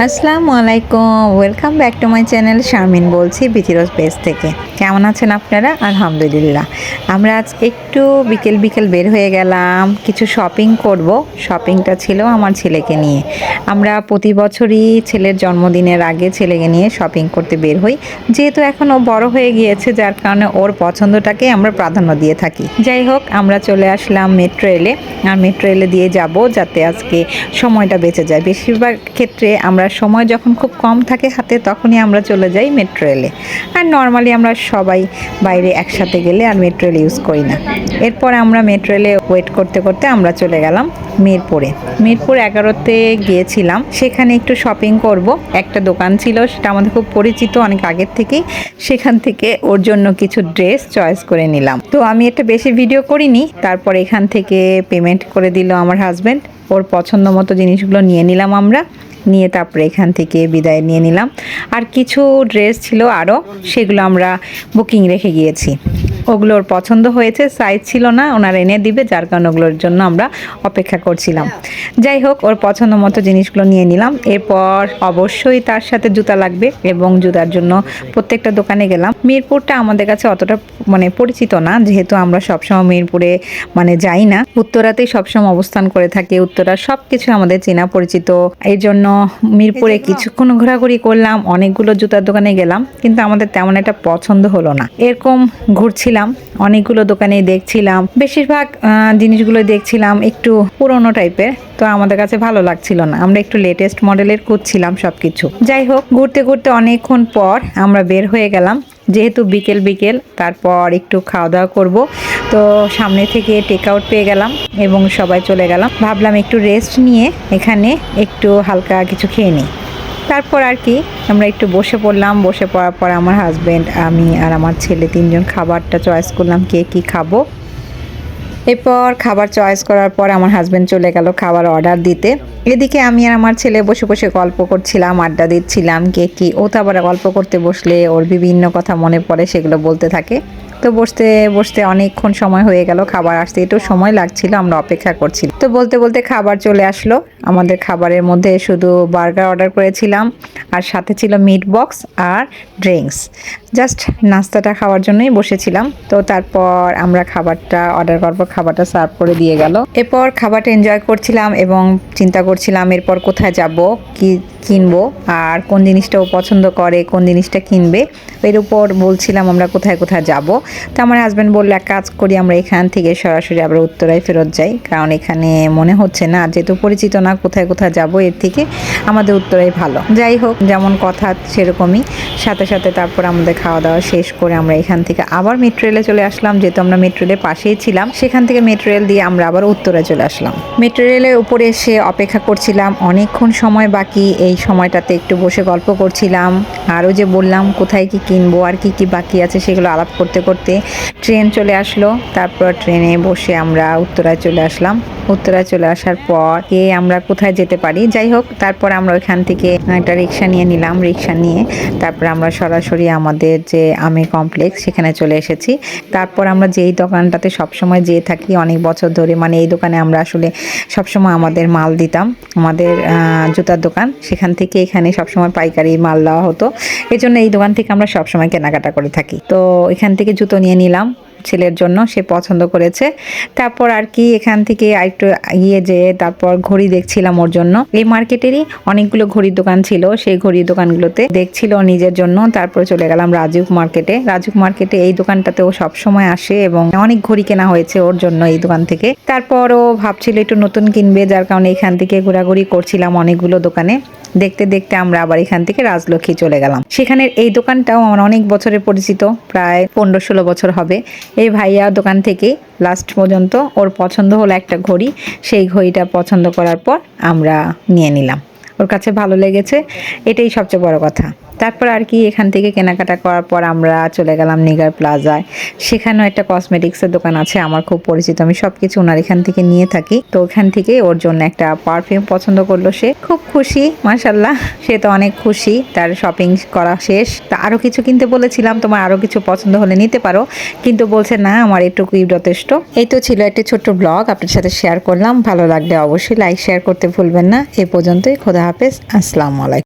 আসসালামু আলাইকুম, welcome back to my channel. Sharmin বলছি বিচিরোজ পেজ থেকে। কেমন আছেন আপনারা? আলহামদুলিল্লাহ। আমরা আজ একটু বিকেল বিকেল বের হয়ে গেলাম, কিছু শপিং করব। শপিংটা ছিল আমার ছেলেকে নিয়ে। আমরা প্রতি বছরই ছেলের জন্মদিনের আগে ছেলেকে নিয়ে শপিং করতে বের হই, যেহেতু এখন ও বড় হয়ে গিয়েছে, যার কারণে ওর পছন্দটাকে আমরা প্রাধান্য দিয়ে থাকি। যাই হোক, আমরা চলে আসলাম মেট্রো রেলে। আর মেট্রো রেলে দিয়ে যাব যাতে আজকে সময়টা বেঁচে যায়। বেশিরভাগ ক্ষেত্রে আমরা সময় যখন খুব কম থাকে হাতে, তখনই আমরা চলে যাই মেট্রো রেলে। আর নর্মালি আমরা সবাই বাইরে একসাথে গেলে আর মেট্রো রেল ইউজ করি না। এরপর আমরা মেট্রো রেলে ওয়েট করতে করতে আমরা চলে গেলাম মিরপুরে। মিরপুর 11-তে গিয়েছিলাম, সেখানে একটু শপিং করব। একটা দোকান ছিল, সেটা আমাদের খুব পরিচিত অনেক আগের থেকেই। সেখান থেকে ওর জন্য কিছু ড্রেস চয়েস করে নিলাম। তো আমি একটা বেশি ভিডিও করিনি। তারপর এখান থেকে পেমেন্ট করে দিল আমার হাজব্যান্ড। ওর পছন্দ মতো জিনিসগুলো নিয়ে নিলাম আমরা, নিয়ে তারপরে এখান থেকে বিদায় নিয়ে নিলাম। আর কিছু ড্রেস ছিল আরও, সেগুলো আমরা বুকিং রেখে গিয়েছি। ওগুলোর পছন্দ হয়েছে, সাইজ ছিল না, ওনারা এনে দিবে, যার কারণে ওগুলোর জন্য আমরা অপেক্ষা করছিলাম। যাই হোক, ওর পছন্দ মতো জিনিসগুলো নিয়ে নিলাম। এরপর অবশ্যই তার সাথে জুতা লাগবে, এবং জুতার জন্য প্রত্যেকটা দোকানে গেলাম। মিরপুরটা আমাদের কাছে অতটা পরিচিত না, যেহেতু আমরা সবসময় মিরপুরে যাই না, উত্তরাতেই সবসময় অবস্থান করে থাকি। উত্তরা সব কিছু আমাদের চেনা পরিচিত। এই জন্য মিরপুরে কিছুক্ষণ ঘোরাঘুরি করলাম, অনেকগুলো জুতার দোকানে গেলাম, কিন্তু আমাদের তেমন একটা পছন্দ হলো না। এরকম ঘুরছিলাম, অনেকগুলো দোকানে দেখছিলাম, বেশিরভাগ জিনিসগুলো দেখছিলাম একটু পুরোনো টাইপের, তো আমাদের কাছে ভালো লাগছিল না। আমরা একটু লেটেস্ট মডেলের খুঁজছিলাম সবকিছু। যাই হোক, ঘুরতে ঘুরতে অনেকক্ষণ পর আমরা বের হয়ে গেলাম, যেহেতু বিকেল বিকেল। তারপর একটু খাওয়া দাওয়া করব, তো সামনে থেকে টেক আউট পেয়ে গেলাম এবং সবাই চলে গেলাম। ভাবলাম একটু রেস্ট নিয়ে এখানে একটু হালকা কিছু খেয়ে নিই। তারপর আর কি, আমরা একটু বসে পড়লাম। বসে পড়ার পর আমার হাজব্যান্ড, আমি আর আমার ছেলে তিনজন খাবারটা চয়েস করলাম, কে কী খাবো। এরপর খাবার চয়েস করার পর আমার হাজব্যান্ড চলে গেল খাবার অর্ডার দিতে। এদিকে আমি আর আমার ছেলে বসে বসে গল্প করছিলাম, আড্ডা দিচ্ছিলাম। কে কি, ও তো আবার গল্প করতে বসলে ওর বিভিন্ন কথা মনে পড়ে, সেগুলো বলতে থাকে। তো বসতে বসতে অনেকক্ষণ সময় হয়ে গেল, খাবার আসতে একটু সময় লাগছিল, আমরা অপেক্ষা করছিলাম। তো বলতে বলতে খাবার চলে আসলো। আমাদের খাবারের মধ্যে শুধু বার্গার অর্ডার করেছিলাম, আর সাথে ছিল মিট বক্স আর ড্রিঙ্কস। জাস্ট নাস্তাটা খাওয়ার জন্যই বসেছিলাম। তো তারপর আমরা খাবারটা অর্ডার করার পর খাবারটা সার্ভ করে দিয়ে গেল। এরপর খাবারটা এনজয় করছিলাম এবং চিন্তা করছিলাম এরপর কোথায় যাব, কি কিনবো, আর কোন জিনিসটা ও পছন্দ করে, কোন জিনিসটা কিনবে, এর উপর বলছিলাম আমরা কোথায় কোথায় যাব। তো আমার হাজব্যান্ড বললো এক কাজ করি, আমরা এখান থেকে সরাসরি আবার উত্তরায় ফেরত যাই, কারণ এখানে মনে হচ্ছে না, যেহেতু পরিচিত না, কোথায় কোথায় যাব, এর থেকে আমাদের উত্তরাই ভালো। যাই হোক, যেমন কথা সেরকমই। সাথে সাথে তারপর আমাদের খাওয়া দাওয়া শেষ করে আমরা এখান থেকে আবার মেট্রো রেলে চলে আসলাম, যেহেতু আমরা মেট্রো রেলের পাশেই ছিলাম। সেখান থেকে মেট্রো রেল দিয়ে আমরা আবার উত্তরায় চলে আসলাম। মেট্রো রেলের উপরে এসে অপেক্ষা করছিলাম, অনেকক্ষণ সময় বাকি। এই সময়টাতে একটু বসে গল্প করছিলাম, আরও যে বললাম কোথায় কি কিনবো আর কি কি বাকি আছে সেগুলো আলাপ করতে করতে ট্রেন চলে আসলো। তারপর ট্রেনে বসে আমরা উত্তরায় চলে আসলাম। উত্তরায় চলে আসার পর আমরা কোথায় যেতে পারি। যাই হোক, তারপর আমরা ওইখান থেকে একটা রিক্সা নিয়ে নিলাম। রিক্সা নিয়ে তারপর আমরা সরাসরি আমাদের যে আমের কমপ্লেক্স, সেখানে চলে এসেছি। তারপর আমরা যেই দোকানটাতে সবসময় যেয়ে থাকি অনেক বছর ধরে, এই দোকানে আমরা আসলে সবসময় আমাদের মাল দিতাম, আমাদের জুতার দোকান, সেখান থেকে এখানে সবসময় পাইকারি মাল দেওয়া হতো। এজন্য এই দোকান থেকে আমরা সবসময় কেনাকাটা করে থাকি। তো এখান থেকে জুতো নিয়ে নিলাম ছেলের জন্য, সে পছন্দ করেছে। তারপর আর কি, এখান থেকে আরেকটু গিয়ে যেয়ে তারপর ঘড়ি দেখছিলাম ওর জন্য। এই মার্কেটেরই অনেকগুলো ঘড়ির দোকান ছিল, সেই ঘড়ির দোকানগুলোতে দেখছিল নিজের জন্য। তারপর চলে গেলাম রাজুক মার্কেটে। রাজুক মার্কেটে এই দোকানটাতে ও সবসময় আসে এবং অনেক ঘড়ি কেনা হয়েছে ওর জন্য এই দোকান থেকে। তারপর ও ভাবছিল একটু নতুন কিনবে, যার কারণে এখান থেকে ঘোরাঘুরি করছিলাম অনেকগুলো দোকানে। দেখতে দেখতে আমরা আবার এখান থেকে রাজলক্ষ্মী চলে গেলাম। সেখানের এই দোকানটাও আমার অনেক বছরের পরিচিত, প্রায় 15-16 বছর হবে। এই ভাইয়া দোকান থেকে লাস্ট পর্যন্ত ওর পছন্দ হলো একটা ঘড়ি, সেই ঘড়িটা পছন্দ করার পর আমরা নিয়ে নিলাম। ওর কাছে ভালো লেগেছে, এটাই সবচেয়ে বড় কথা। তারপর আর কি, এখান থেকে কেনাকাটা করার পর আমরা চলে গেলাম নিগার প্লাজায়। সেখানেও একটা কসমেটিক্সের দোকান আছে, আমার খুব পরিচিত, আমি সব কিছু ওনার এখান থেকে নিয়ে থাকি। তো ওখান থেকে ওর জন্য একটা পারফিউম পছন্দ করলো, সে খুব খুশি, মাশাল্লাহ, সে তো অনেক খুশি। তার শপিং করা শেষ। তা আরও কিছু কিনতে বলেছিলাম, তোমার আরও কিছু পছন্দ হলে নিতে পারো, কিন্তু বলছে না, আমার এটুকুই যথেষ্ট। এই তো ছিল একটা ছোট্ট ব্লগ, আপনার সাথে শেয়ার করলাম। ভালো লাগলে অবশ্যই লাইক শেয়ার করতে ভুলবেন না। এ পর্যন্তই, খোদা হাফেজ, আসসালামু আলাইকুম।